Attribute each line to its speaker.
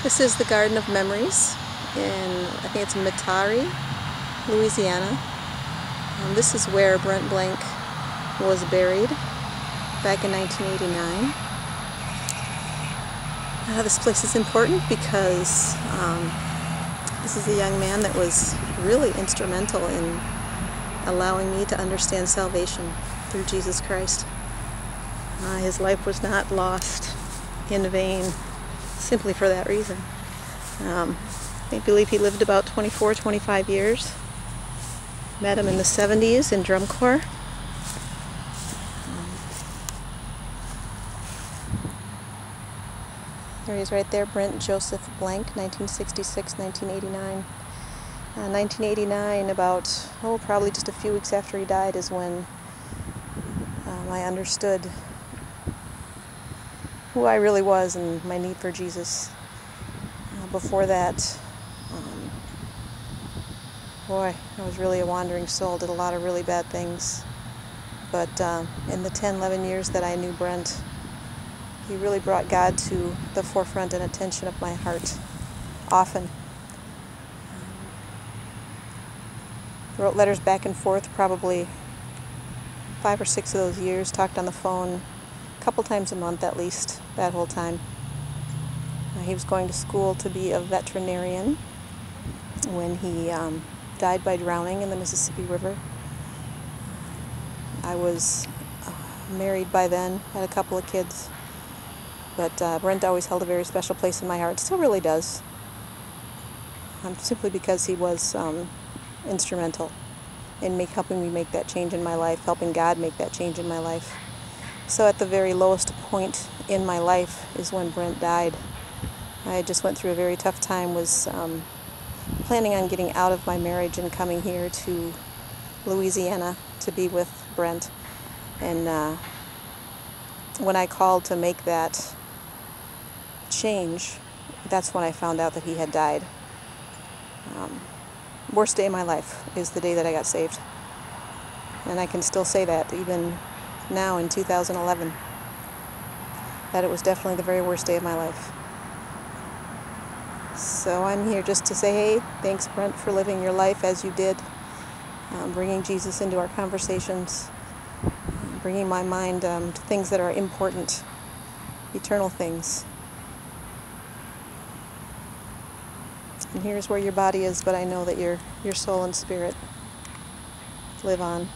Speaker 1: This is the Garden of Memories in, I think it's Metairie, Louisiana. This is where Brent Blank was buried back in 1989. This place is important because this is a young man that was really instrumental in allowing me to understand salvation through Jesus Christ. His life was not lost in vain simply for that reason. I believe he lived about 24, 25 years. Met him in the 70s in drum corps. There he is right there, Brent Joseph Blank, 1966, 1989. 1989, about, probably just a few weeks after he died, is when I understood who I really was and my need for Jesus. Before that, I was really a wandering soul, did a lot of really bad things. But in the 10, 11 years that I knew Brent, he really brought God to the forefront and attention of my heart, often. Wrote letters back and forth probably 5 or 6 of those years, talked on the phone a couple times a month at least, that whole time. He was going to school to be a veterinarian when he died by drowning in the Mississippi River. I was married by then, had a couple of kids, but Brent always held a very special place in my heart, still really does, simply because he was instrumental in helping me make that change in my life, helping God make that change in my life. So at the very lowest point in my life is when Brent died. I just went through a very tough time, was planning on getting out of my marriage and coming here to Louisiana to be with Brent. And when I called to make that change, that's when I found out that he had died. Worst day of my life is the day that I got saved. And I can still say that even now in 2011, that it was definitely the very worst day of my life. So I'm here just to say, hey, thanks Brent for living your life as you did, bringing Jesus into our conversations, bringing my mind to things that are important, eternal things. And here's where your body is, but I know that your soul and spirit live on.